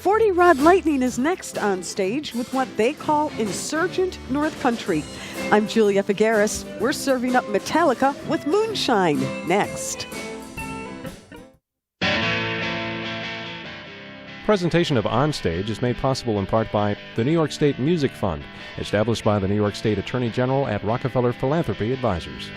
40 Rod Lightning is next on stage with what they call Insurgent North Country. I'm Julia Figueres. We're serving up Metallica with Moonshine next. Presentation of OnStage is made possible in part by the New York State Music Fund, established by the New York State Attorney General at Rockefeller Philanthropy Advisors.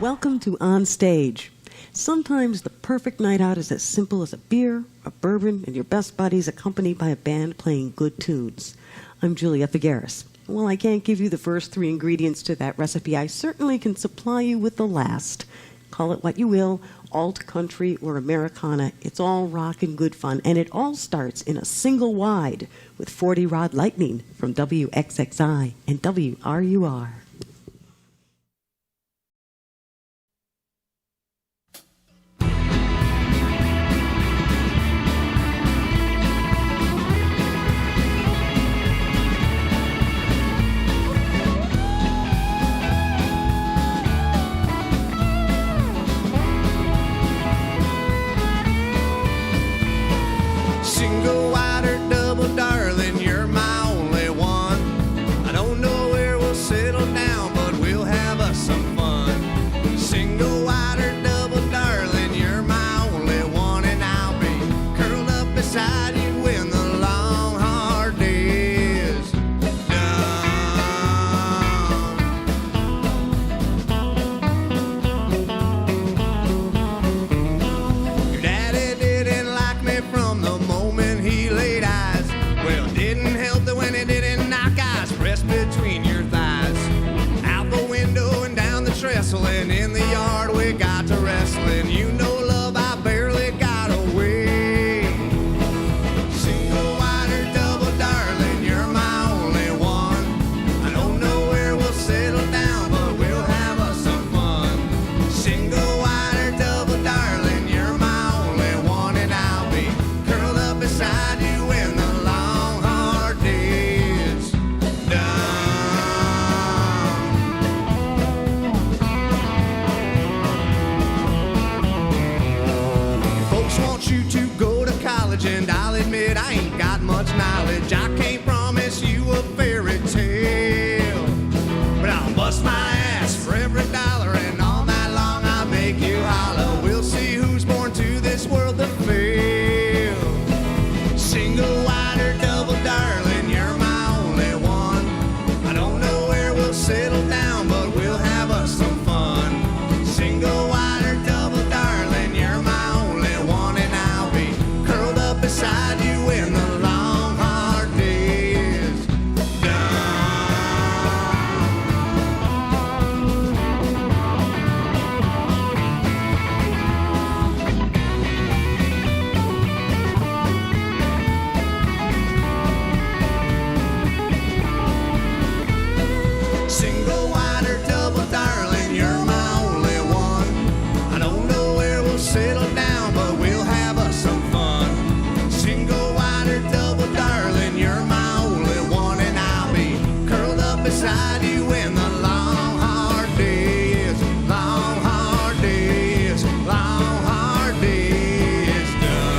Welcome to On Stage. Sometimes the perfect night out is as simple as a beer, a bourbon, and your best buddies accompanied by a band playing good tunes. I'm Julia Figueres. While I can't give you the first 3 ingredients to that recipe, I certainly can supply you with the last. Call it what you will, alt country or Americana, it's all rock and good fun, and it all starts in a single wide with 40 Rod Lightning from WXXI and WRUR. Single, wide, or double, darling, you're my only one. I don't know where we'll settle down, but we'll have us some fun. Single, wide, or double, darling, you're my only one, and I'll be curled up beside you when the long, hard day is done. Your daddy didn't like me from the moment he laid eyes. Well, didn't help that when he didn't knock eyes pressed between your thighs. Out the window and down the trestle, and in the yard we got to wrestling. You know, love, I barely got away. Single, wide, or double, darling, you're my only one. I don't know where we'll settle down, but we'll have us some fun. Single, wide, or double, darling, you're my only one, and I'll be curled up beside you when the long, hard day is done. Folks want you to go to college, and I'll admit I ain't got much knowledge. I can't promise you a fairy tale, but I'll bust my ass for every dollar, and all night long I'll make you holler. We'll see who's born to this world to fail. Single, wide, or double, darling, you're my only one. I don't know where we'll settle down, but we'll have us some fun. Single, wide, or double, darling, you're my only one, and I'll be curled up beside you when the long, hard day is done. Single, wide, or double, darling, you're my only one. I don't know where we'll settle down, but we'll have us some fun. Single, wide, or double, darling, you're my only one, and I'll be curled up beside you when the long, hard day is, long, hard day is, long, hard day is done.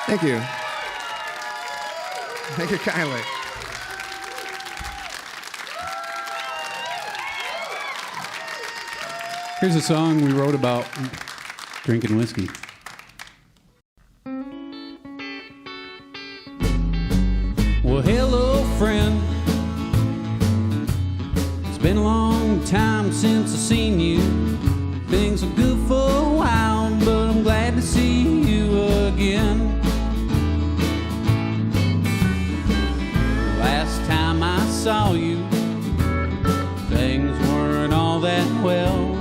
Thank you. Thank you kindly. Here's a song we wrote about drinking whiskey. Well, hello, friend. It's been a long time since I've seen you. Things are good for a while, but I'm glad to see you again. Last time I saw you, things weren't all that well.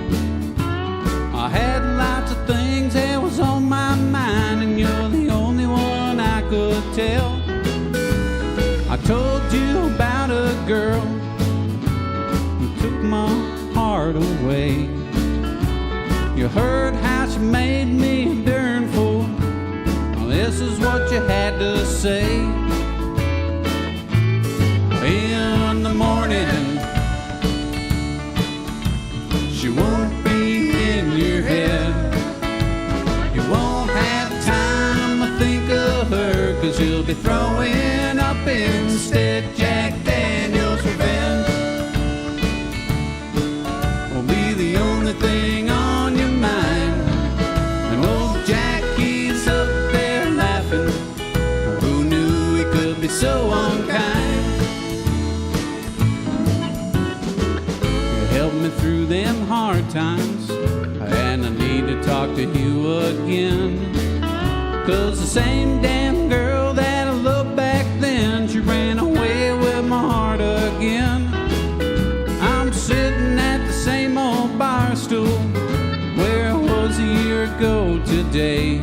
I had lots of things that was on my mind, and you're the only one I could tell. I told you about a girl who took my heart away. You heard how she made me a darn fool. Well, this is what you had to say. In the morning, she won't be in your head. You won't have time to think of her, 'cause you'll be throwing up instead. Jack Daniel's revenge will be the only thing on your mind. And old Jack, he's up there laughing. Who knew he could be so unkind? You helped me through them hard times, and I need to talk to you again. 'Cause the same damn girl that I loved back then, she ran away with my heart again. I'm sitting at the same old bar stool where I was a year ago today.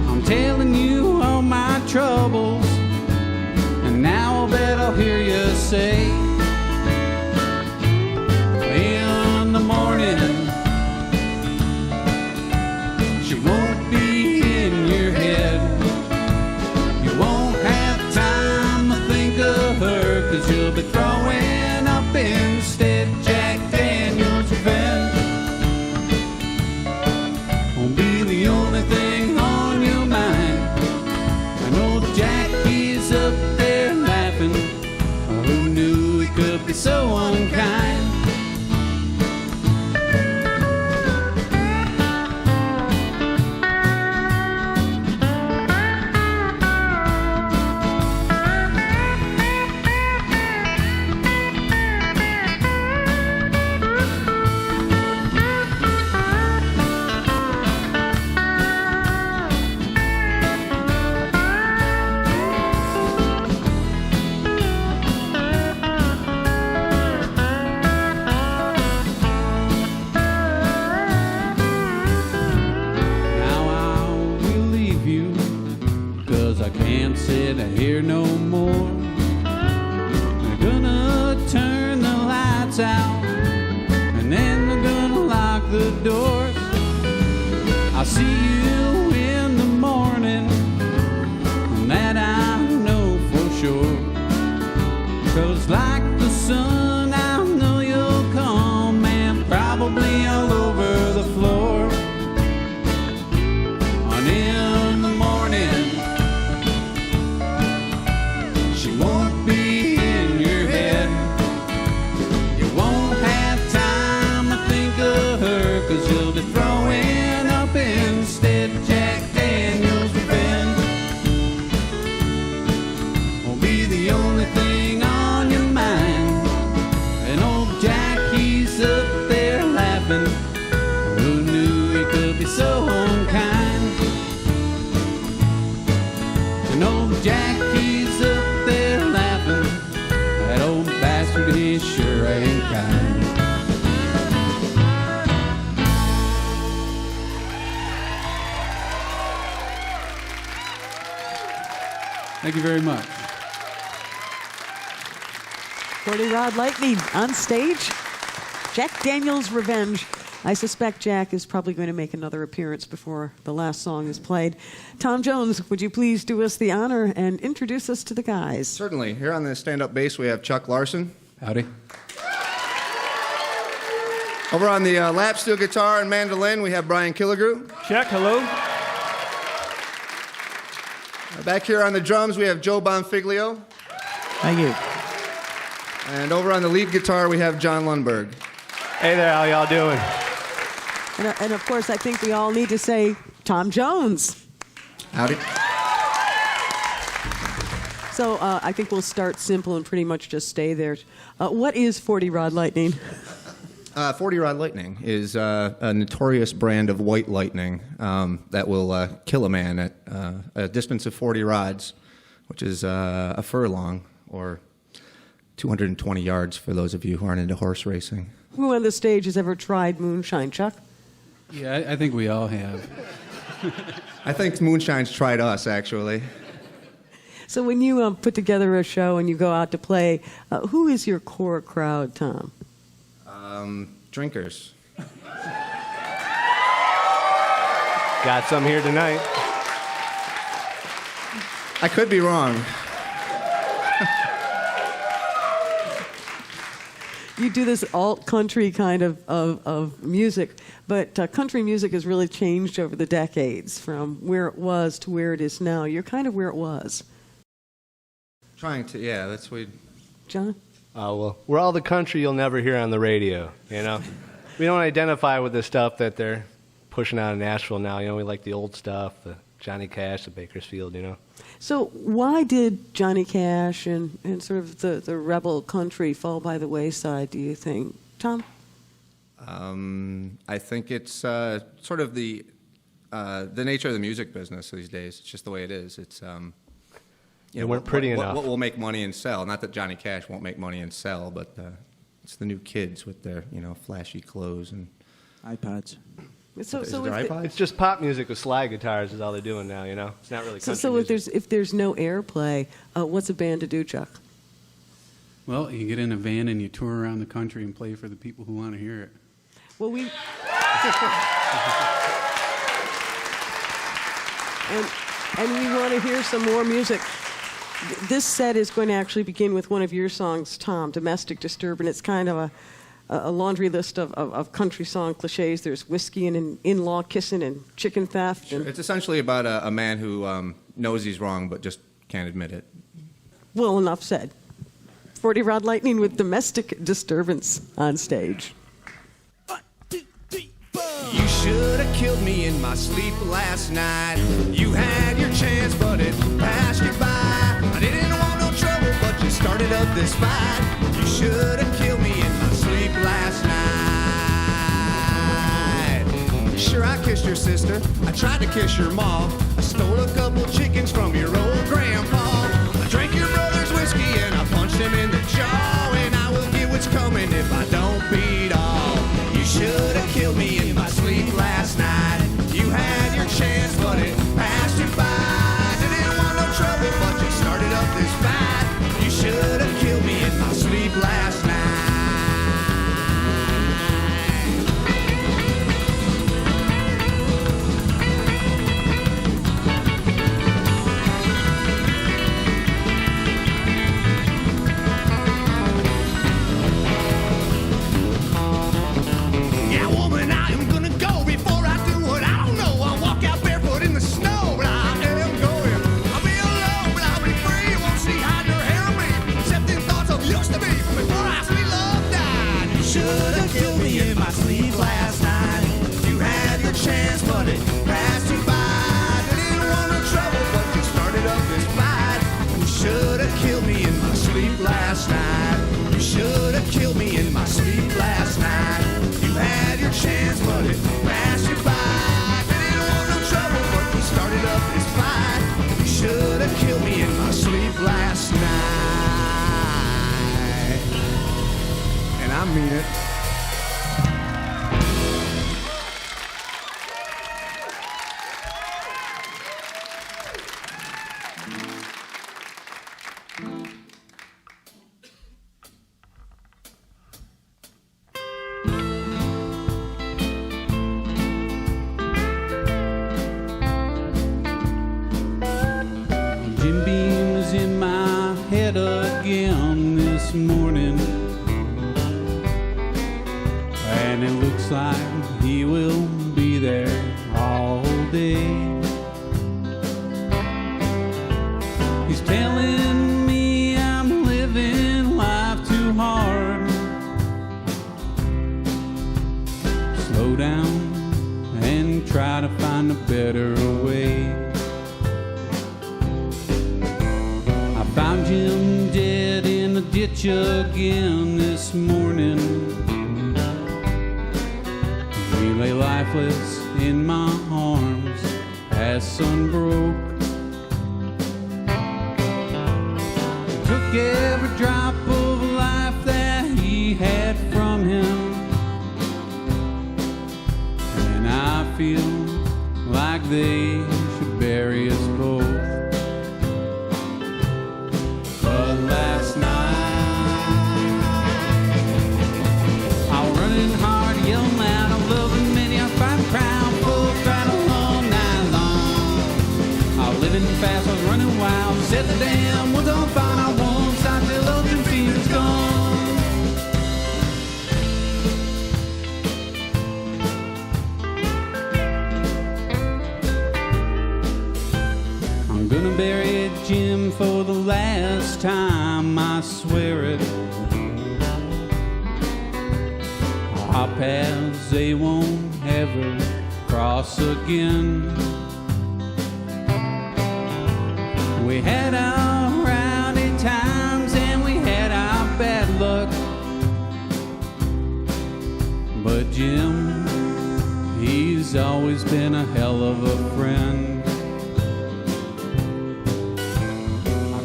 I'm telling you all my troubles, and now I bet I'll hear you say, in the morning, she won't be in your head. You won't have time to think of her, 'cause you'll be throwing up instead. Jack Daniel's revenge won't be the only thing on your mind. And old Jack, he's up there laughing. Who knew he could be so unkind? Here no more. They're gonna turn the lights out, and then they're gonna lock the doors. I'll see you in the morning, and that I know for sure. 'Cause like the sun, I know you'll come, and probably all over the floor. And in the morning, throwing up instead. Jack Daniel's revenge will be the only thing on your mind. And old Jack, he's up there laughing. Who knew he could be so unkind? And old Jack, he's up there laughing. That old bastard, he sure ain't kind. Thank you very much. 40 Rod Lightning on stage. Jack Daniel's Revenge. I suspect Jack is probably going to make another appearance before the last song is played. Tom Jones, would you please do us the honor and introduce us to the guys? Certainly. Here on the stand-up bass, we have Chuck Larsen. Howdy. Over on the lap steel guitar and mandolin, we have Brian Killigrew. Check, hello. Back here on the drums, we have Joe Bonfiglio. Thank you. And over on the lead guitar, we have Jon Lundberg. Hey there, how y'all doing? And of course, I think we all need to say Tom Jones. Howdy. So I think we'll start simple and pretty much just stay there. What is 40 Rod Lightning? 40 Rod Lightning is a notorious brand of white lightning that will kill a man at a distance of 40 rods, which is a furlong, or 220 yards for those of you who aren't into horse racing. Who on the stage has ever tried moonshine, Chuck? Yeah, I think we all have. I think Moonshine's tried us, actually. So when you put together a show and you go out to play, who is your core crowd, Tom? Drinkers. Got some here tonight. I could be wrong. You do this alt-country kind of music, but country music has really changed over the decades from where it was to where it is now. You're kind of where it was. Trying to, yeah, that's what... John? Well, we're all the country you'll never hear on the radio, you know? We don't identify with the stuff that they're pushing out of Nashville now. You know, we like the old stuff, the Johnny Cash, the Bakersfield, you know? So why did Johnny Cash and sort of the rebel country fall by the wayside, do you think? Tom? I think it's sort of the nature of the music business these days. It's just the way it is. It's They weren't pretty enough. What will make money and sell? Not that Johnny Cash won't make money and sell, but it's the new kids with their flashy clothes and iPods. So is there iPods? It's just pop music with slide guitars is all they're doing now, you know? It's not really country So music. if there's no airplay, what's a band to do, Chuck? Well, you get in a van and you tour around the country and play for the people who want to hear it. Well, we... and we want to hear some more music. This set is going to actually begin with one of your songs, Tom, Domestic Disturbance. It's kind of a laundry list of country song cliches. There's whiskey and an in-law kissing and chicken theft. Sure. And, It's essentially about a man who knows he's wrong but just can't admit it. well, enough said. 40 Rod Lightning with Domestic Disturbance on stage. You should have killed me in my sleep last night. You had your chance, but it passed you by. I didn't want no trouble, but you started up this fight. You should have killed me in my sleep last night. Sure, I kissed your sister. I tried to kiss your mom. I stole a couple chickens from your old grandpa. I drank your brother's whiskey and I punched him in the jaw. And I will get what's coming if I don't beat all. You should have killed me in my sleep last night. You had your chance, but it passed you by. Didn't want no trouble, but you started up this fight. You should have killed me in my sleep last night. Yeah, woman, I am gonna go before I do what I don't know. I'll walk out barefoot in the snow, but I am going. I'll be alone, but I'll be free. Won't see hide nor hair on me, except in thoughts of used to be before our sweet love died. You should have killed me in my sleep last night. You had your chance, but it passed you by. Didn't want no trouble, but you started up this fight. You should have killed me in my sleep last night. You should have killed me in my sleep last night. You had your chance, but it passed you by. Didn't want no trouble, but you started up this fight. You should have killed me in my sleep last night. And I mean it. Jim Beam is in my head again this morning, and it looks like he will be there all day. He's telling me I'm living life too hard. Slow down and try to find a better way. I found him dead in a ditch again this morning. He lay lifeless in my arms as sun broke. Took every drop of feel like they should bury us both. But last night, I'm running hard, yelling loud, I'm loving many, I'm fighting crowd, full throttle all night long. I'm living fast, I was running wild, set the damn woods on fire, I won't stop till ocean fever's gone. I'm gonna bury Jim for the last time, I swear it. Our paths, they won't ever cross again. We had our rowdy times and we had our bad luck, but Jim, he's always been a hell of a friend.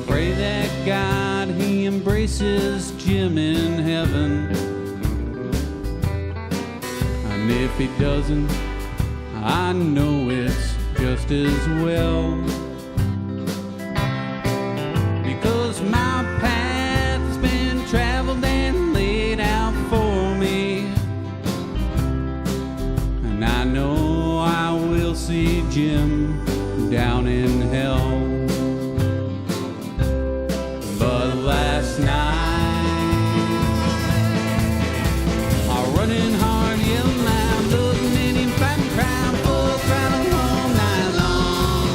Pray that God, he embraces Jim in heaven. And if he doesn't, I know it's just as well. Because my path has been traveled and laid out for me. And I know I will see Jim down in hell. Last night, I'm running hard, yelling loud, looking in him, fighting crowd, full throttle all night long.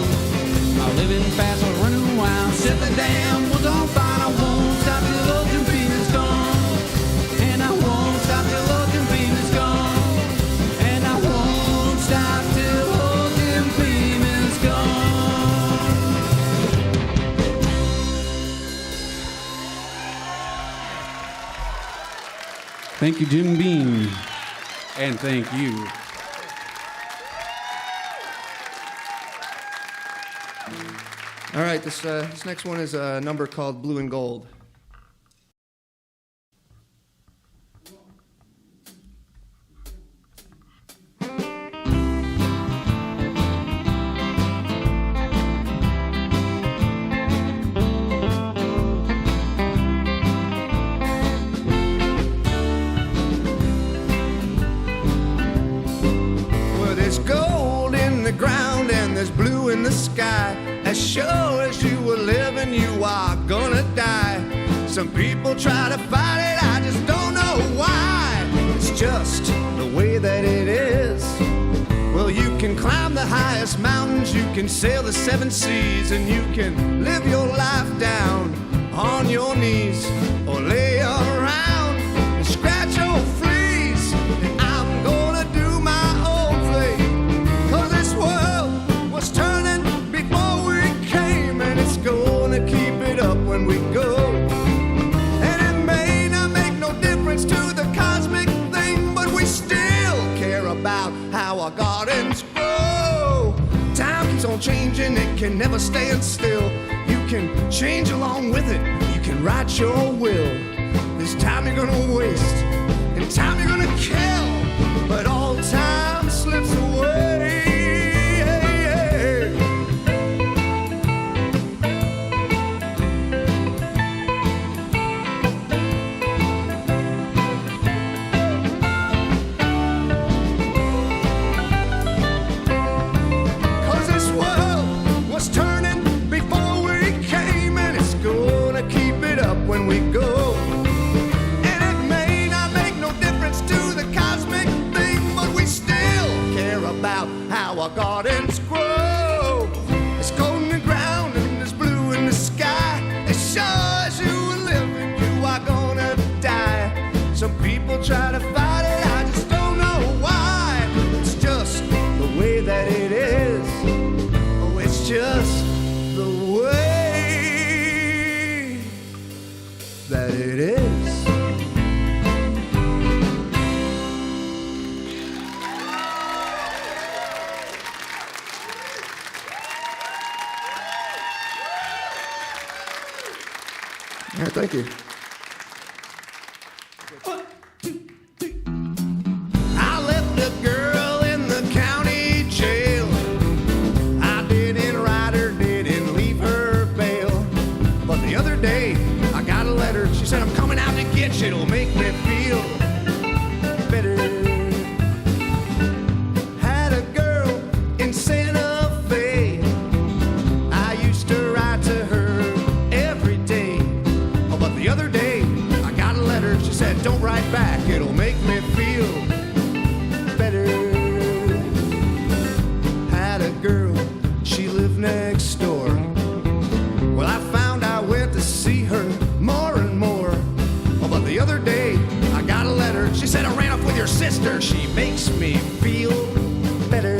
I'm living fast, I'm running wild, set the damn woods on fire, I won't stop till ocean fever's gone. And I won't stop till ocean fever's gone. And I won't stop till ocean fever's gone. Thank you, Jim Beam, and thank you. All right, this next one is a number called Blue and Gold. Ground and there's blue in the sky. As sure as you are living, you are gonna die. Some people try to fight it, I just don't know why. It's just the way that it is. Well, you can climb the highest mountains, you can sail the 7 seas, and you can live your life down on your knees, or lay around and scratch your fleas. And I'm gonna do my own thing, 'cause this world was turning before we came, and it's gonna keep it up when we go. And it may not make no difference to the cosmic thing, but we still care about how our gardens grow. Time keeps on changing, it can never stand still. You can change along with it, you can write your will. There's time you're gonna waste, and time you're gonna kill, but all time slips away. When we go, and it may not make no difference to the cosmic thing, but we still care about how our gardens grow. It's cold in the ground and there's blue in the sky. As sure as you are living, you are gonna die. Some people try to fight it, I just don't know why. It's just the way that it is. Oh, it's just the way that it is. All right, thank you. I left a girl in the county the other day, I got a letter. She said, I'm coming out to get you. It'll make me feel better. Had a girl in Santa Fe. I used to write to her every day. Oh, but the other day, I got a letter. She said, don't write back. It'll make me feel better. Had a girl, she lived next door. Well, I found I went to see her more and more. Oh, but the other day, I got a letter. She said, I ran off with your sister. She makes me feel better.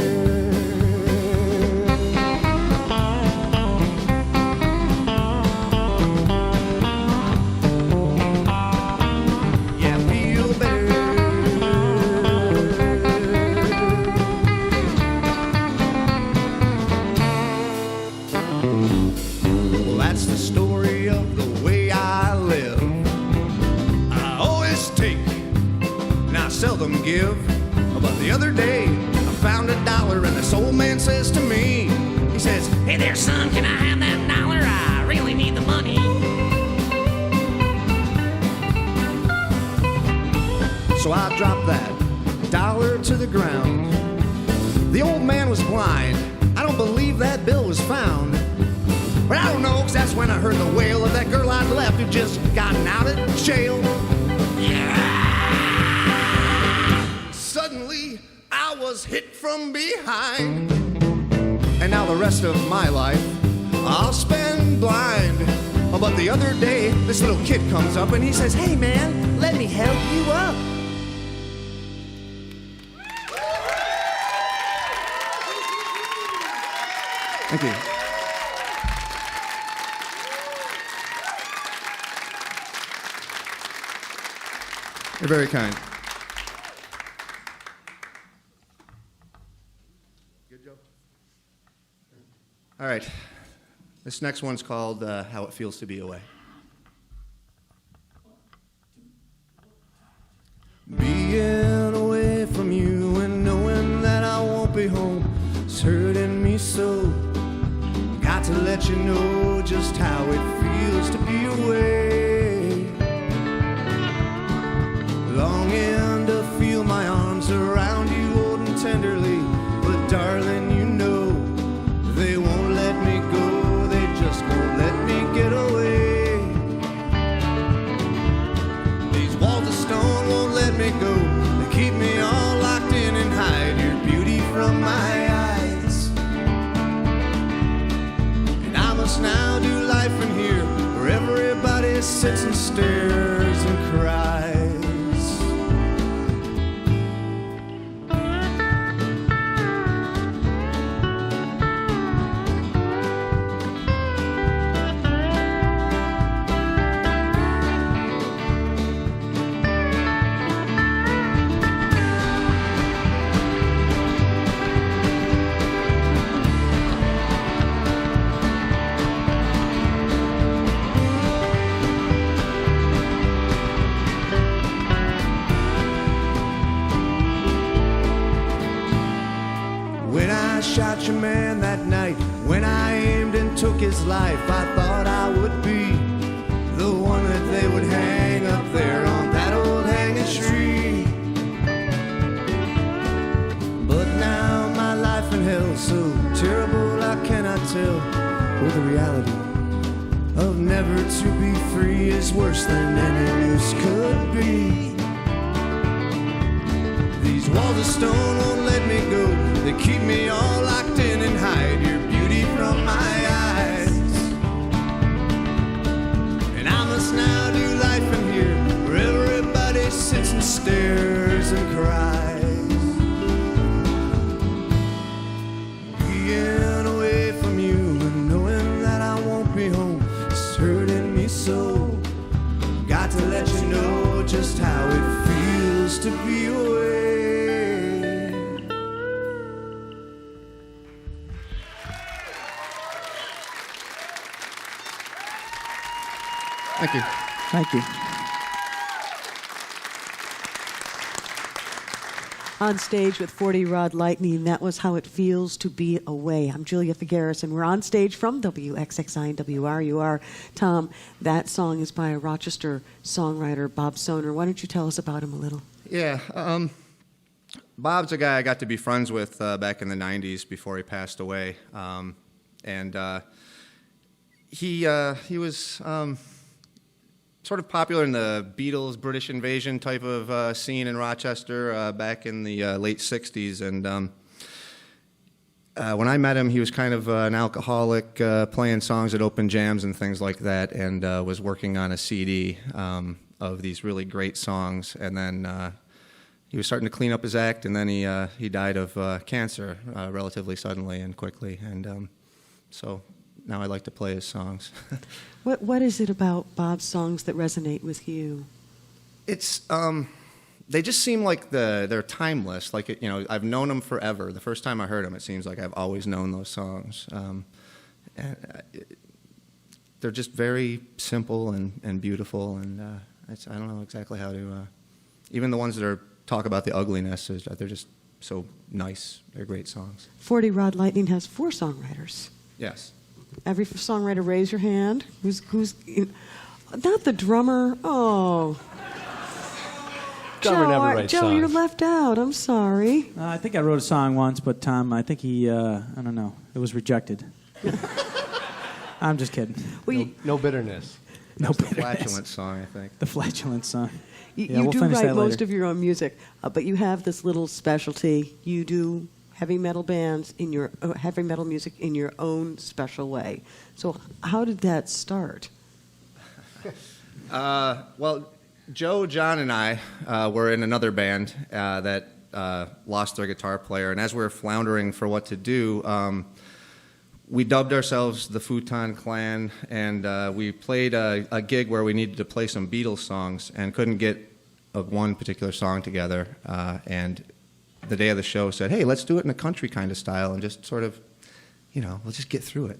Yeah, feel better. Well, that's the story of the way I live. I always take and I seldom give. But the other day, I found $1 and this old man says to me, he says, hey there, son, can I have that dollar? I really need the money. So I dropped that $1 to the ground. The old man was blind. I don't believe that bill was found. But I don't know, 'cause that's when I heard the wail of that girl I'd left who'd just gotten out of jail. Suddenly, I was hit from behind. And now the rest of my life, I'll spend blind. Oh, but the other day, this little kid comes up and he says, hey man, let me help you up. Thank you. You're very kind. Good, Joe? All right. This next one's called How It Feels to Be Away. Being away from you and knowing that I won't be home is hurting me so. Got to let you know just how it feels to be away. Longing to feel my arms around you holding tenderly. But darling, you know they won't let me go. They just won't let me get away. These walls of stone won't let me go. They keep me all locked in and hide your beauty from my eyes. And I must now do life in here where everybody sits and stares and cries. Shot your man that night when I aimed and took his life. I thought I would be the one that they would hang up there on that old hanging tree. But now my life in hell so terrible I cannot tell. Or the reality of never to be free is worse than any news could be. These walls of stone won't let me go. They keep me all locked in and hide your beauty from my eyes. And I must now do life in here where everybody sits and stares and cries. Being away from you and knowing that I won't be home is hurting me so. Got to let you know just how it feels to be away. Thank you. Thank you. On stage with 40 Rod Lightning, that was How It Feels to Be Away. I'm Julia Figueres, and we're on stage from WXXI and WRUR. Tom, that song is by a Rochester songwriter, Bob Soner. Why don't you tell us about him a little? Yeah, Bob's a guy I got to be friends with back in the 90s before he passed away. He was sort of popular in the Beatles, British Invasion type of scene in Rochester back in the late 60s. And when I met him, he was kind of an alcoholic, playing songs at open jams and things like that, and was working on a CD of these really great songs. And then he was starting to clean up his act, and then he died of cancer relatively suddenly and quickly. And so now I like to play his songs. What is it about Bob's songs that resonate with you? It's they just seem like they're timeless. Like I've known them forever. The first time I heard them, it seems like I've always known those songs. They're just very simple and beautiful, and I don't know exactly how to. Even the ones that talk about the ugliness, they're just so nice. They're great songs. 40 Rod Lightning has 4 songwriters. Yes. Every songwriter, raise your hand. Who's not the drummer? Oh, Drummer never writes Joe, songs. you're left out. I'm sorry. I think I wrote a song once, but Tom, I think he, I don't know, it was rejected. I'm just kidding. Well, no bitterness. That's the flatulence song, I think. The flatulence song. You we'll do finish write that most later. of your own music, but you have this little specialty. You do heavy metal bands in your heavy metal music in your own special way. So how did that start? Well, Joe, John, and I were in another band that lost their guitar player, and as we were floundering for what to do, we dubbed ourselves the Futon Clan, and we played a gig where we needed to play some Beatles songs and couldn't get one particular song together, and the day of the show said, hey, let's do it in a country kind of style and just sort of, we'll just get through it.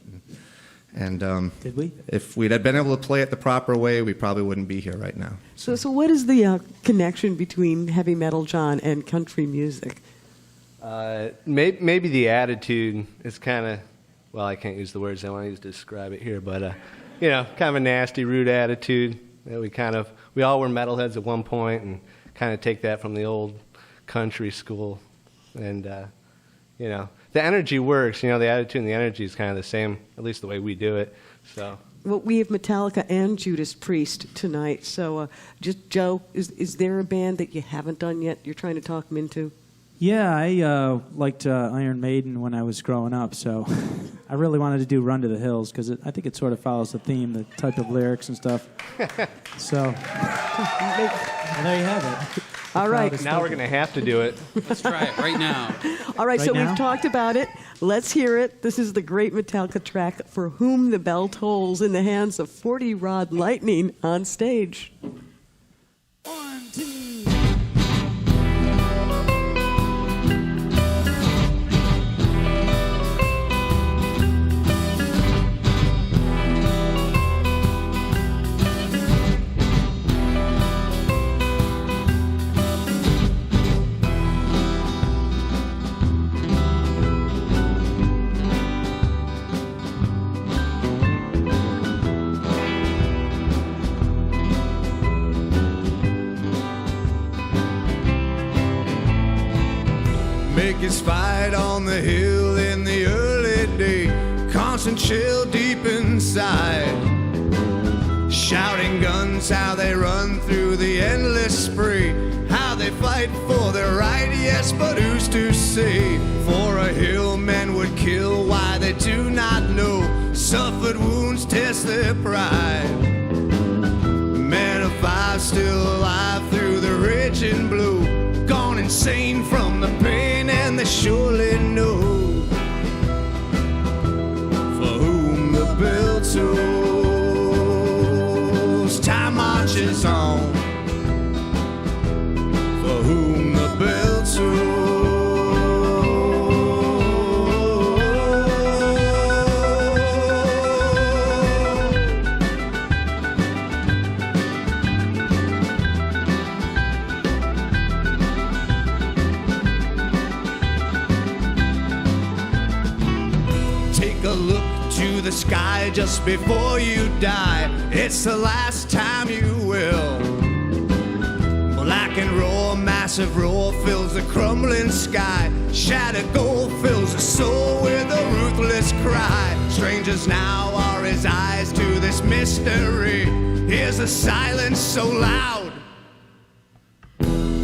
And did we? If we'd had been able to play it the proper way, we probably wouldn't be here right now. So what is the connection between heavy metal, John, and country music? Maybe the attitude is kind of, well, I can't use the words I want to use to describe it here, but, kind of a nasty, rude attitude that we all were metalheads at one point and kind of take that from the old country school. And, the energy works. The attitude and the energy is kind of the same, at least the way we do it. So. Well, we have Metallica and Judas Priest tonight. So, just Joe, is there a band that you haven't done yet you're trying to talk them into? Yeah, I liked Iron Maiden when I was growing up, so I really wanted to do Run to the Hills because I think it sort of follows the theme, the type of lyrics and stuff. So, and there you have it. All right. Now we're going to have to do it. Let's try it right now. All right, Right so now? we've talked about it. Let's hear it. This is the great Metallica track, For Whom the Bell Tolls, in the hands of 40 Rod Lightning on stage. 1, 2. Make his fight on the hill in the early day, constant chill deep inside. Shouting guns, how they run through the endless spree, how they fight for their right, yes, but who's to say? For a hill men would kill, why they do not know. Suffered wounds test their pride. Men of 5 still alive through the raging blue, gone insane from the pain, and they surely know for whom the bell tolls. Time marches on, for whom the bell tolls. sky just before you die. It's the last time you will. Black and raw, massive roar fills the crumbling sky. Shattered gold fills the soul with a ruthless cry. Strangers now are his eyes to this mystery. Here's the silence so loud.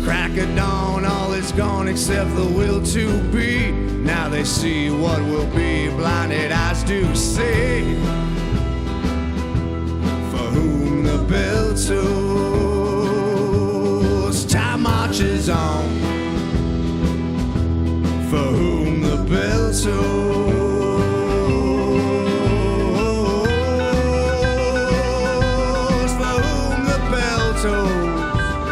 Crack of dawn, all is gone except the will to be. Now they see what will be, blinded eyes do see. For whom the bell tolls, time marches on. For whom the bell tolls, for whom the bell tolls,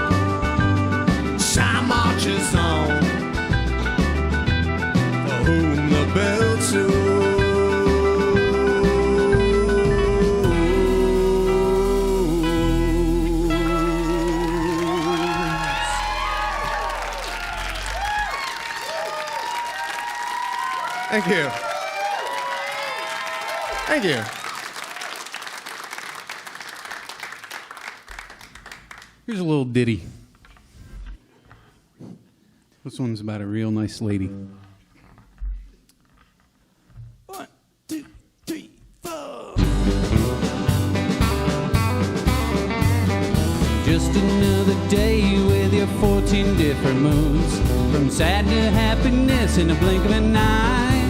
time marches on. For whom the bell tolls. Thank you. Thank you. Here's a little ditty. This one's about a real nice lady. 1, 2, 3, 4. Just another day with your 14 different moods, from sad to happiness in a blink of an eye.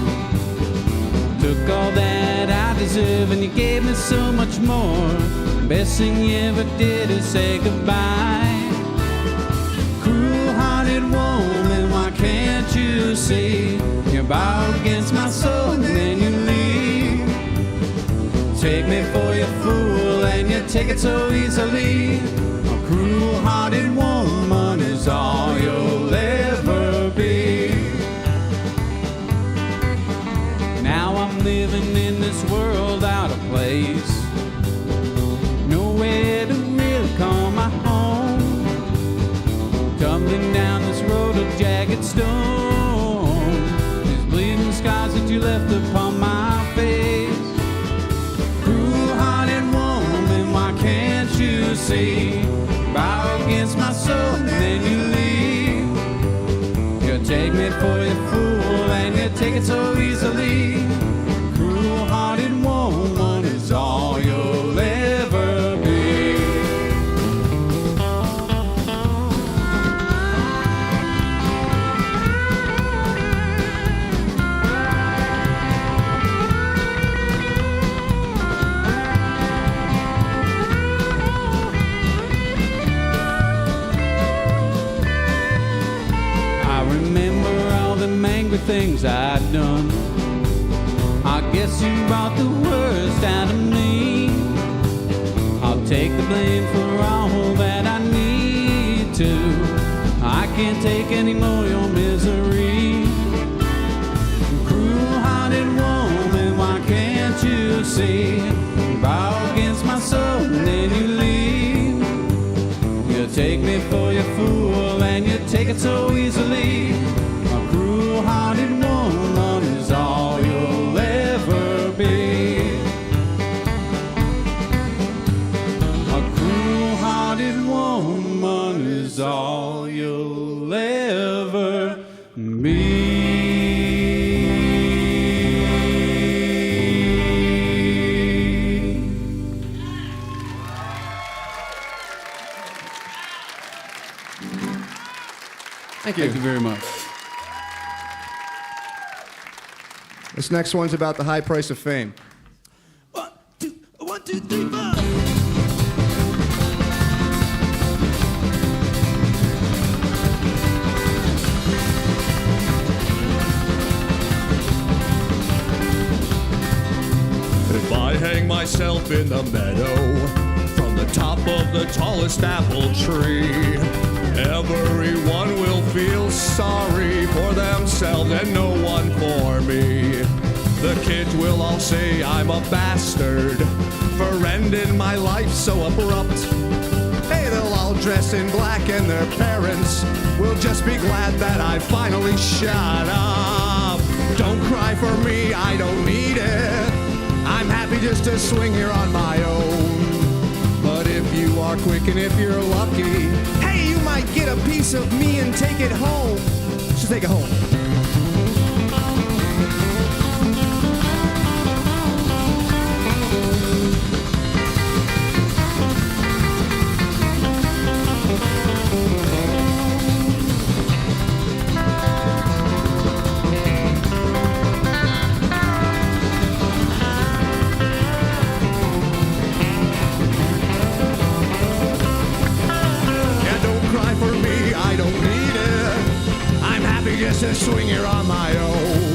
Took all that I deserve and you gave me so much more. Best thing you ever did is say goodbye. Cruel-hearted woman, why can't you see? You bow against my soul and then you leave. Take me for your fool and you take it so easily. A cruel-hearted woman is all you'll ever be. Now I'm living in this world out of place, nowhere to really call my home. Tumbling down this road of jagged stone, these bleeding scars that you left upon my face. Cruel-hearted woman, why can't you see? Bow against my soul and then you leave. You take me for your fool and you take it so easily. Cruel-hearted woman is all you'll ever be. I remember all the angry things I'd done. I guess you brought the worst out of me. I'll take the blame for all that I need to. I can't take any more of your misery. Cruel-hearted woman, why can't you see? Bow against my soul and then you leave. You take me for your fool and you take it so easily. A cruel-hearted woman is all you'll ever be. A cruel-hearted woman is all you'll ever be. Thank you. Thank you very much. This next one's about the high price of fame. 1, 2, 1, 2, 3, 4. If I hang myself in the meadow from the top of the tallest apple tree, everyone will feel sorry for themselves and no one for me. The kids will all say I'm a bastard for ending my life so abrupt. Hey, they'll all dress in black and their parents will just be glad that I finally shut up. Don't cry for me, I don't need it. I'm happy just to swing here on my own. But if you are quick and if you're lucky, hey, you might get a piece of me and take it home. So take it home. Just to swing here on my own.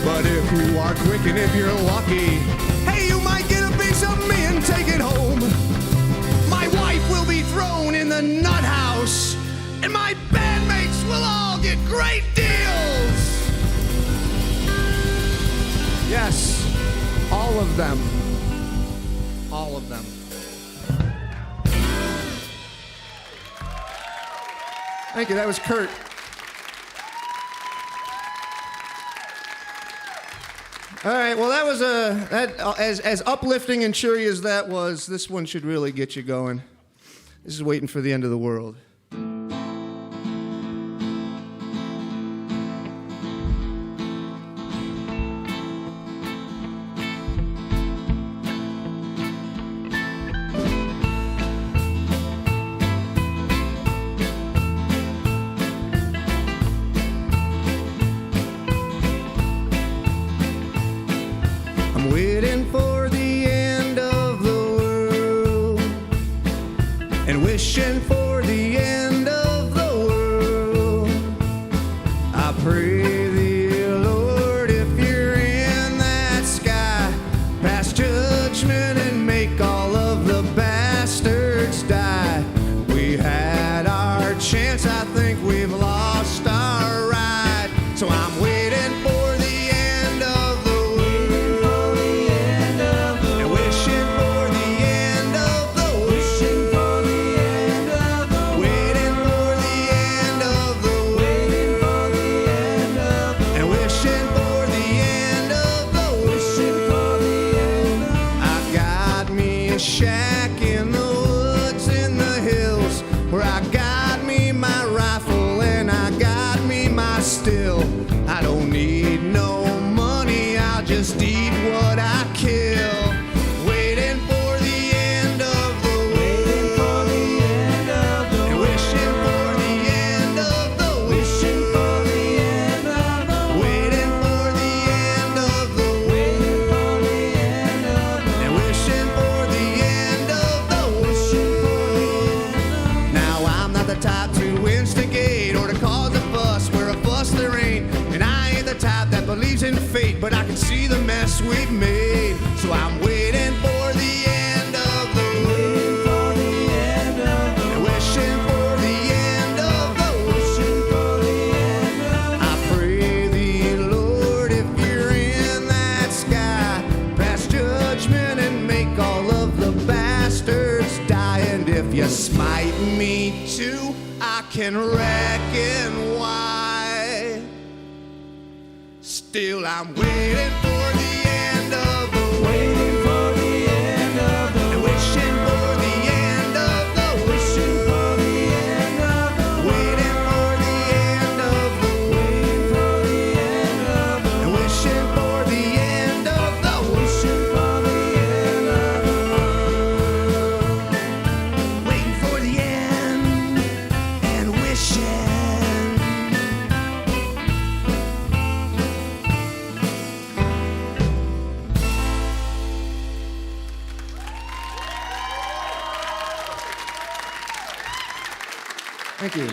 But if you are quick and if you're lucky, hey, you might get a piece of me and take it home. My wife will be thrown in the nut house, and my bandmates will all get great deals. Yes, all of them. All of them. Thank you, that was Kurt. All right, well, that was as uplifting and cheery as that was, this one should really get you going. This is Waiting for the End of the World. Waiting for the end of the world and wishing for the end of the world. I pray thee, Lord, if you're in that sky, pass judgment and make all of the bastards die. We had our chance, I think we've lost our ride. So I'm waiting for the end of the shack in the woods in the hills where I got me my rifle and I got me my still. I don't need no money, I'll just eat what I kill. Waiting for the end of the world and wishing for the end of the world. Waiting for the end of the world and wishing for the end of the world. Now I'm not the type to instigate or to cause a fuss where a fuss there ain't, and I ain't the type that believes in fate, but I can see the mess we've made. So I'm waiting for the end of the world and wishing for the end of the world. I pray thee, Lord, if you're in that sky, pass judgment and make all of the bastards die. And if you smite me too, I can reckon why. Still I'm waiting for the end of the waiting for the end of the and wishing for the end of the wishing for the end of the waiting for the end of the waiting for the end of the and wishing for the end of the wishing for the end of the waiting for the end and wishing. Thank you.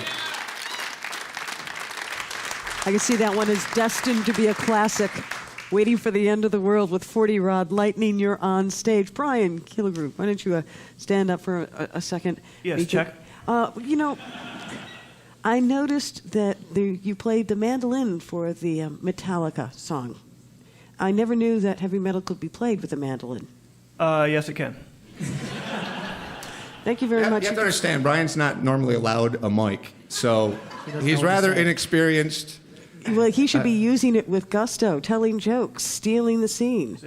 I can see that one is destined to be a classic. Waiting for the End of the World with 40 Rod Lightning. You're on stage. Brian Killigrew, why don't you stand up for a second? Yes, check. You know, I noticed that you played the mandolin for the Metallica song. I never knew that heavy metal could be played with a mandolin. Yes, it can. Thank you very much. You have to understand, Brian's not normally allowed a mic, so he's rather inexperienced. Well, he should be using it with gusto, telling jokes, stealing the scene.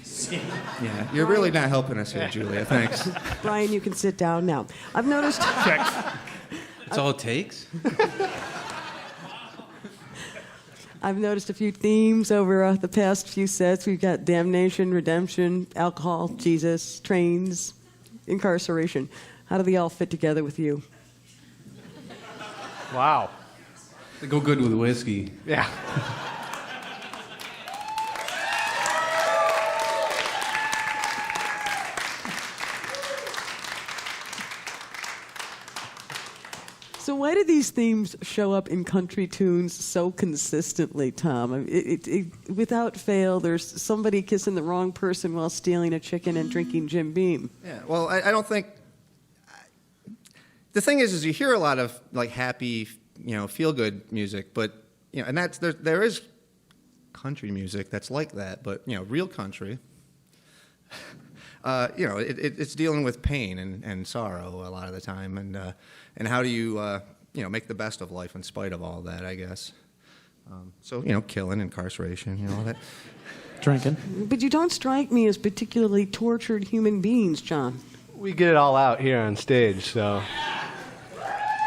See? Yeah, you're really not helping us here, Julia. Thanks. Brian, you can sit down now. I've noticed. That's all it takes? I've noticed a few themes over the past few sets. We've got damnation, redemption, alcohol, Jesus, trains, incarceration. How do they all fit together with you? Wow. They go good with whiskey. Yeah. So why do these themes show up in country tunes so consistently, Tom? Without fail, there's somebody kissing the wrong person while stealing a chicken and drinking Jim Beam. Yeah, well, I don't think... The thing is you hear a lot of like happy, feel-good music, but, and that's there is country music that's like that, but, real country, it's dealing with pain and sorrow a lot of the time, and how do you, make the best of life in spite of all that, I guess. So, killing, incarceration, all that. Drinking. But you don't strike me as particularly tortured human beings, John. We get it all out here on stage, so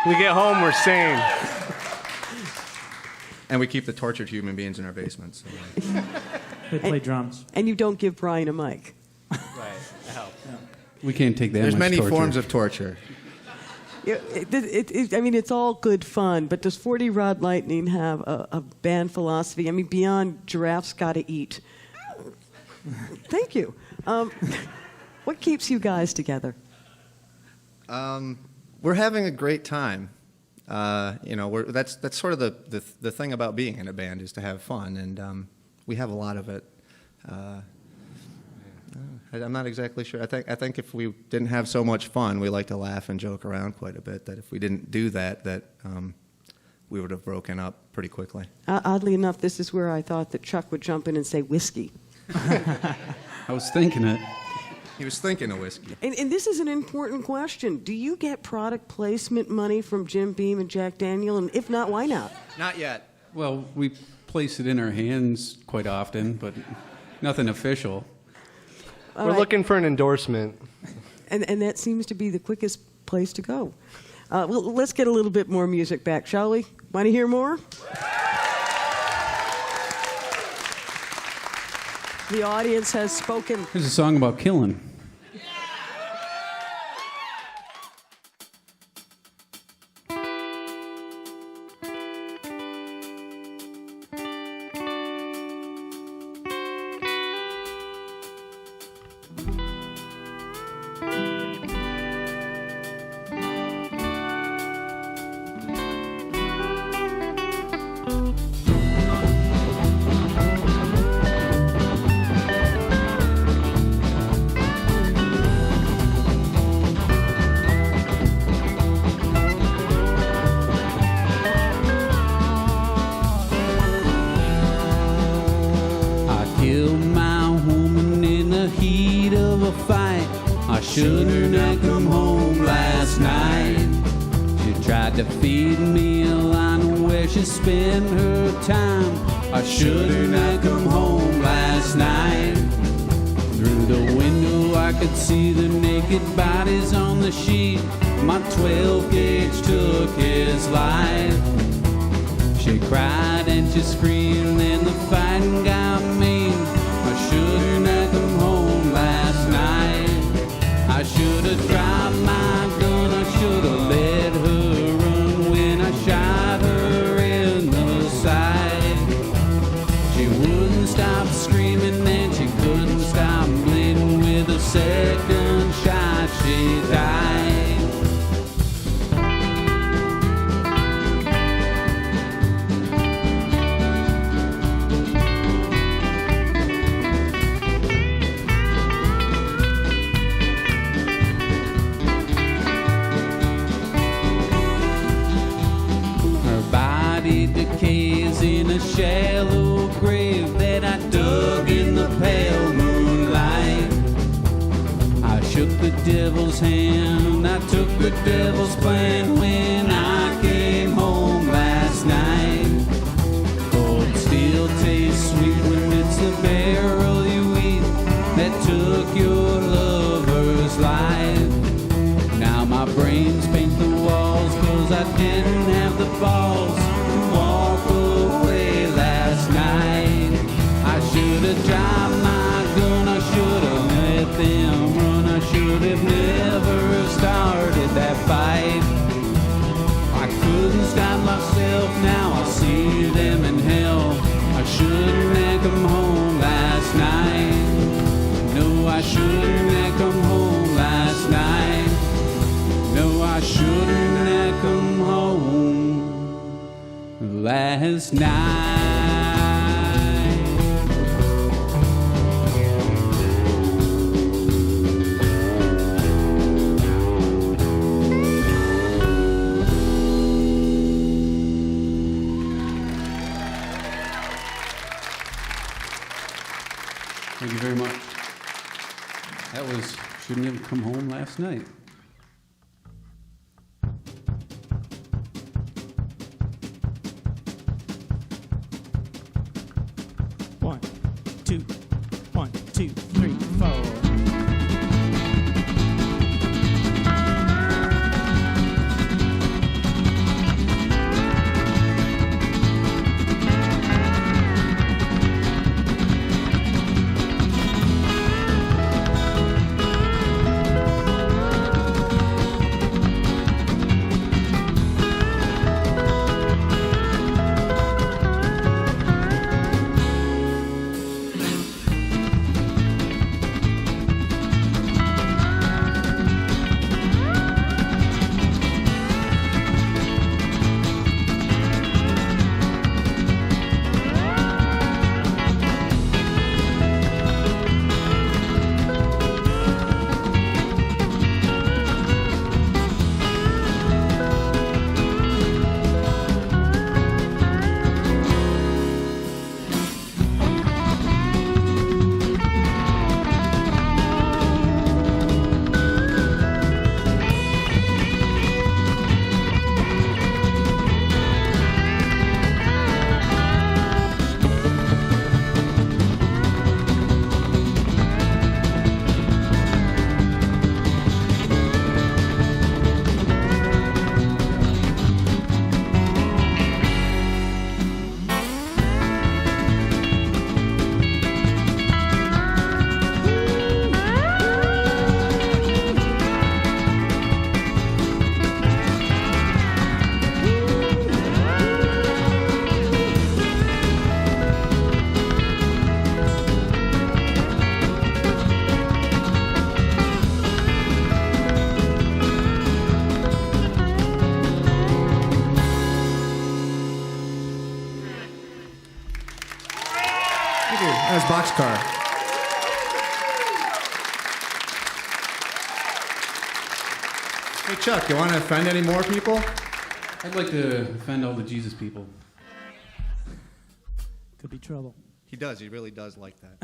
we get home, we're sane. And we keep the tortured human beings in our basements. So. They play drums. And you don't give Brian a mic. Right, that helps. We can't take that There's much many torture. forms of torture. Yeah, it's all good fun, but does 40 Rod Lightning have a band philosophy? I mean, beyond giraffes gotta eat. Thank you. What keeps you guys together? We're having a great time. That's sort of the thing about being in a band is to have fun, and we have a lot of it. I'm not exactly sure. I think if we didn't have so much fun, we like to laugh and joke around quite a bit. That if we didn't do that we would have broken up pretty quickly. Oddly enough, this is where I thought that Chuck would jump in and say whiskey. I was thinking it. He was thinking of whiskey. And this is an important question. Do you get product placement money from Jim Beam and Jack Daniel? And if not, why not? Not yet. Well, we place it in our hands quite often, but nothing official. All We're right. looking for an endorsement. And that seems to be the quickest place to go. Well, let's get a little bit more music back, shall we? Want to hear more? The audience has spoken. Here's a song about killing. Shouldn't have come home last night. She tried to feed me a line of where she spent her time. I shouldn't have come home last night. Through the window I could see the naked bodies on the sheet. My 12 gauge took his life. She cried and she screamed and the fighting got mean. I shouldn't have come home last night. I should have dropped my gun, I should have let her run when I shot her in the side. She wouldn't stop screaming and she couldn't stop bleeding. With a second shot she died. Decays in a shallow grave that I dug in the pale moonlight. I shook the devil's hand, I took the devil's plan when I came home last night. Cold steel tastes sweet when it's the barrel you eat that my brains paint the walls, 'cause I didn't have the balls to walk away last night. I should have dropped my gun, I should have let them run, I should have never started that fight. I couldn't stop myself, now I see them in hell. I shouldn't have come home last night. No, I shouldn't have come home last night. No, I shouldn't have come home last night. Thank you very much. That was Shouldn't Have Come Home Last Night. One, two, 1, 2, 3, 4. That was Boxcar. Hey, Chuck, you want to offend any more people? I'd like to offend all the Jesus people. Could be trouble. He does. He really does like that.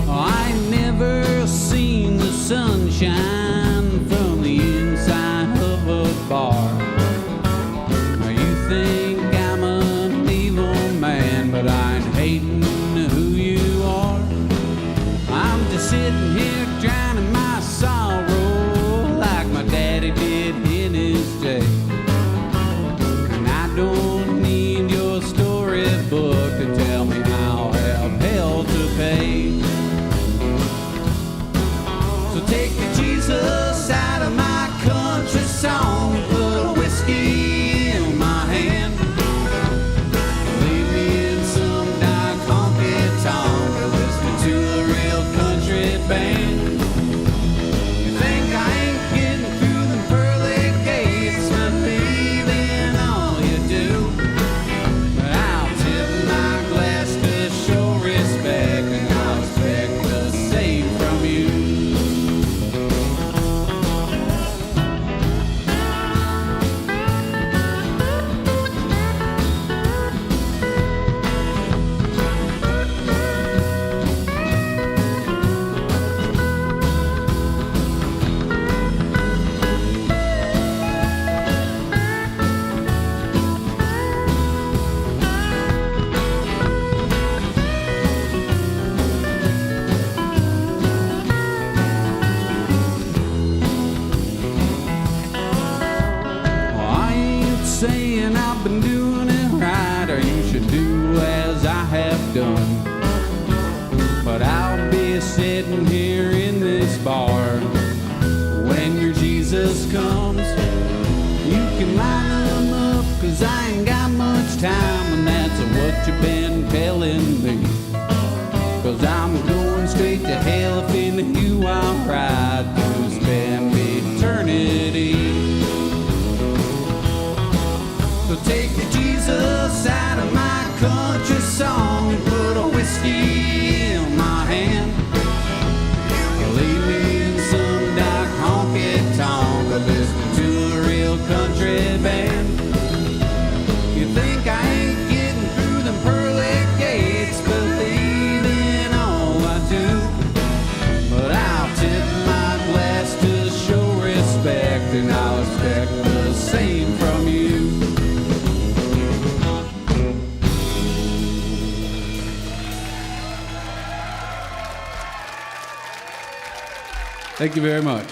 I never seen the sunshine from the inside of a bar. Now you think I'm an evil man, but I ain't hating who you are. I'm just sitting here drowning my sorrow like my daddy did in his day. And I don't need your storybook to tell me I'll have hell to pay. So take the Jesus out of my country song, put a whiskey in my hand. thinking I've been doing it right, or you should do as I have done. But I'll be sitting here in this bar when your Jesus comes. You can line them up, 'cause I ain't got much time, and that's what you've been telling me. 'Cause I'm going straight to hell if into you I'll ride to spend eternity. So take the Jesus out of my country song and put a whiskey in my hand. Leave me in some dark honky-tonk, listening to a real country band. You think I ain't getting through them pearly gates, believe in all I do. But I'll tip my glass to show respect, and I'll expect the same from you. Thank you very much.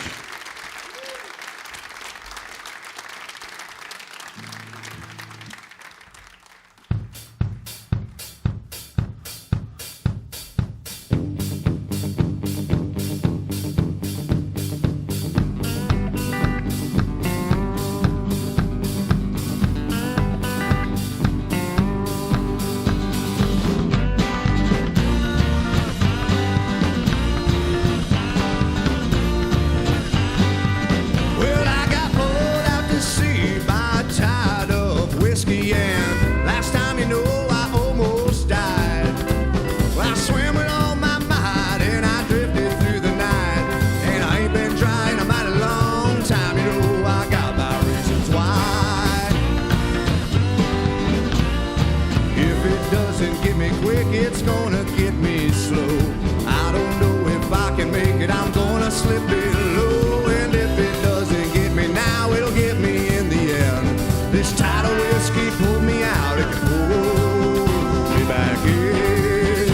It's gonna get me slow. I don't know if I can make it. I'm gonna slip below. And if it doesn't get me now, it'll get me in the end. This tide of whiskey pulled me out. It can pull me back in.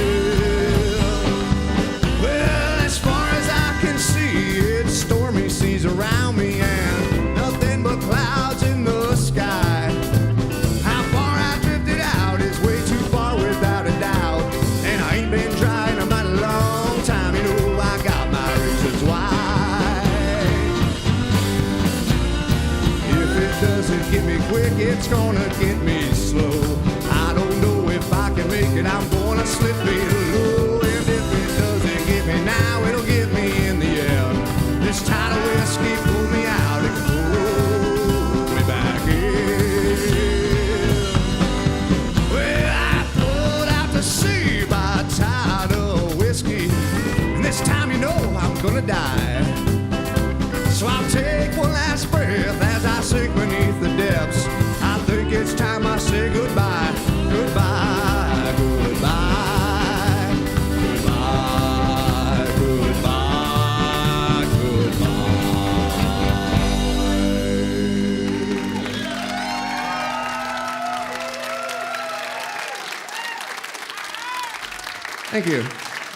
Well, as far as I can see, it's stormy seas around me and nothing but clouds in the sky. How far I drifted out is way too far without a doubt. Been trying a mighty long time, you know I got my reasons why. If it doesn't get me quick, it's gonna get me slow. I don't know if I can make it, I'm gonna slip below. And if it doesn't get me now, it'll get me in the end. This tide of whiskey pulled me out, it can pull me back in. Well, I pulled out to sea by tide of whiskey, and this time you know I'm gonna die. So I'll take one last breath as I sink beneath the depths. I think it's time I say goodbye, goodbye, goodbye, goodbye, goodbye, goodbye. Thank you.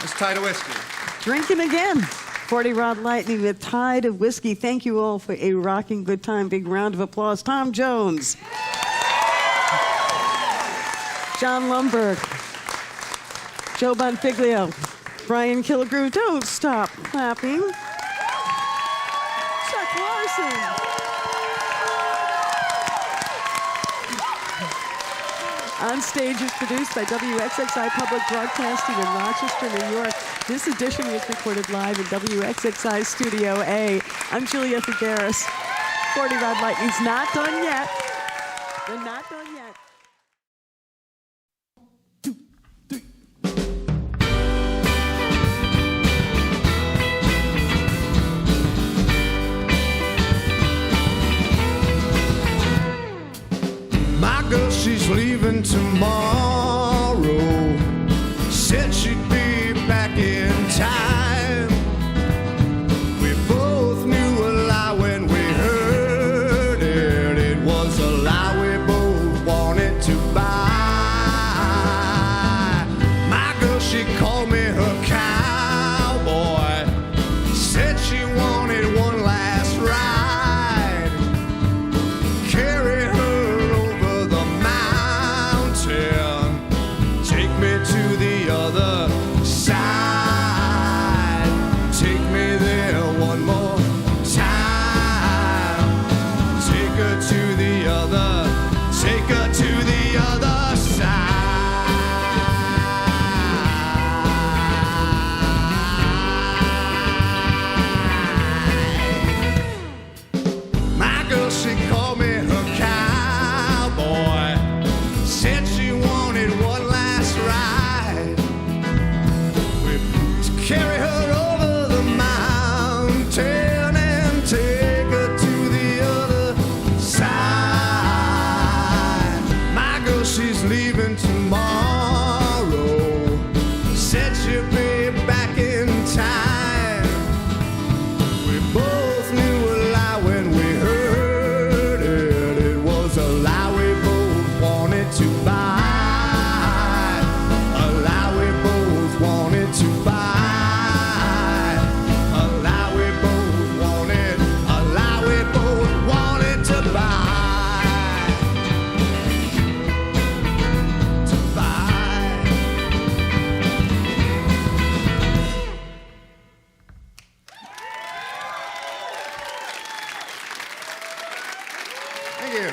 It's Tide of Whiskey. Drinking again. 40 Rod Lightning with Tide of Whiskey. Thank you all for a rocking good time. Big round of applause. Tom Jones. Jon Lundberg. Joe Bonfiglio. Brian Killigrew. Don't stop clapping. Chuck Larsen. OnStage is produced by WXXI Public Broadcasting in Rochester, New York. This edition was recorded live in WXXI Studio A. I'm Julia Figueres. 40 Rod Lightning's not done yet. They're not done yet. My girl, she's leaving tomorrow. Said she'd be back in time. We both knew a lie when we heard it. It was a lie we both wanted to buy. My girl, she called me her cowboy. Said she wanted one last ride. Carry her over leaving tomorrow. Said she'd be back in time. We both knew a lie when we heard it. It was a lie we both wanted to buy. A lie we both wanted to buy. A lie we both wanted. A lie we both wanted to buy. Thank you.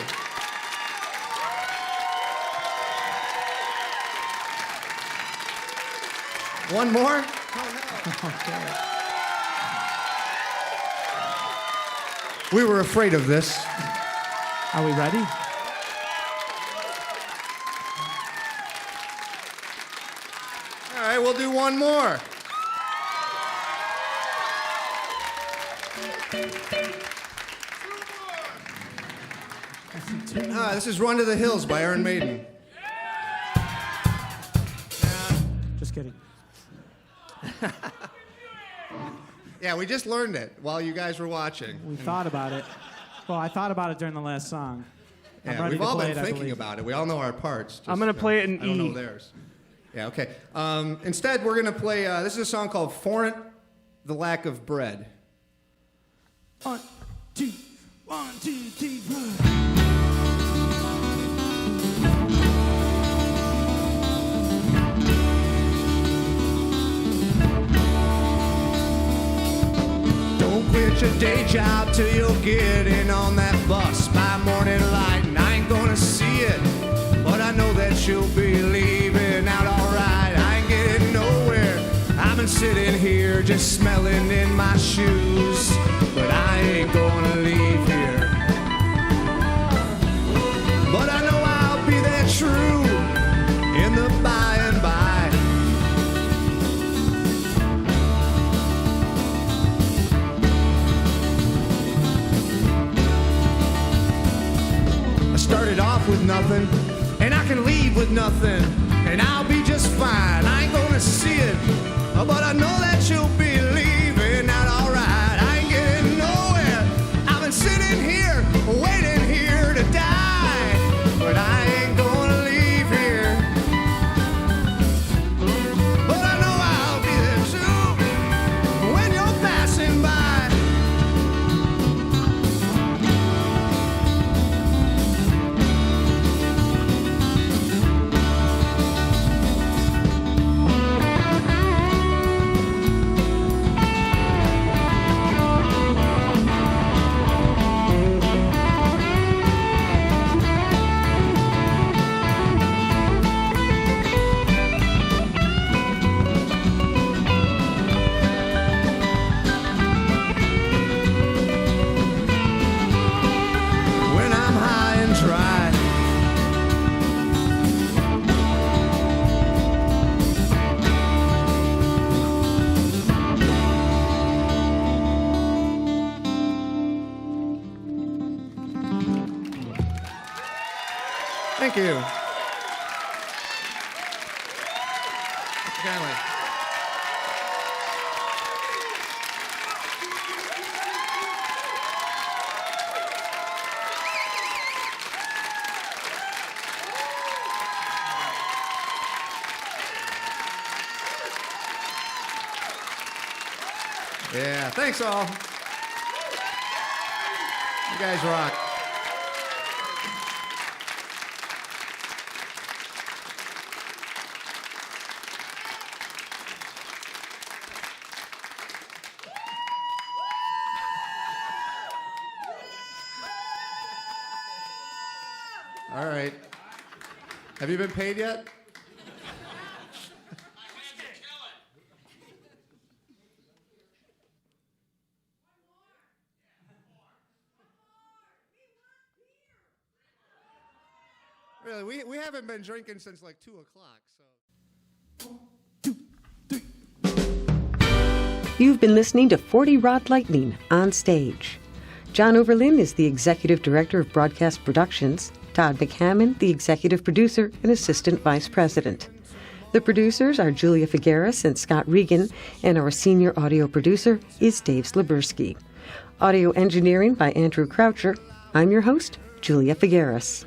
One more? We were afraid of this. Are we ready? All right, we'll do one more. This is Run to the Hills by Iron Maiden. Just kidding. Yeah, we just learned it while you guys were watching. We thought about it. Well, I thought about it during the last song. I'm Yeah, ready we've to all play been it, I thinking believe. about it. We all know our parts. I'm gonna play it in I don't E. know theirs. Yeah, okay. Instead, we're gonna play. This is a song called "Forn't," the lack of bread. 1, 2, 1, 2, 3, 4. Don't quit your day job till you're getting on that bus by morning light. And I ain't gonna see it, but I know that you'll be leaving out alright. I ain't getting nowhere. I've been sitting here just smelling in my shoes, but I ain't gonna leave here. But I know I'll be there true in the by and by. I started off with nothing, and I can leave with nothing, and I'll be just fine. I ain't gonna see it, but I know that you'll be leaving out alright. I ain't getting nowhere. I've been sitting here, waiting here to die, but I ain't gonna leave here. But I know I'll be there too when you're passing by. When I'm high and dry, thank you. Kindly. Yeah, thanks all. You guys rock. All right. Have you been paid yet? Really, we haven't been drinking since like 2 o'clock, so. You've been listening to 40 Rod Lightning on Stage. John Overlin is the Executive Director of Broadcast Productions. Todd McHammond, the executive producer and assistant vice president. The producers are Julia Figueres and Scott Regan, and our senior audio producer is Dave Slabursky. Audio engineering by Andrew Croucher. I'm your host, Julia Figueres.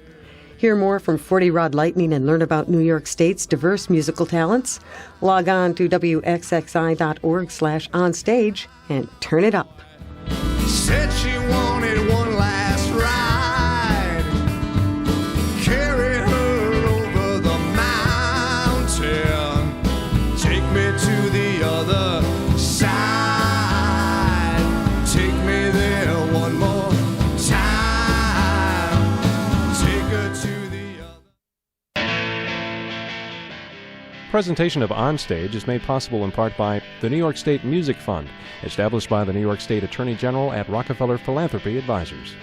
Hear more from 40 Rod Lightning and learn about New York State's diverse musical talents? Log on to wxxi.org/onstage and turn it up. Said she wanted one last ride. Carry her over the mountain. Take me to the other side. Take me there one more time. Take her to the other. Presentation of OnStage is made possible in part by the New York State Music Fund, established by the New York State Attorney General at Rockefeller Philanthropy Advisors.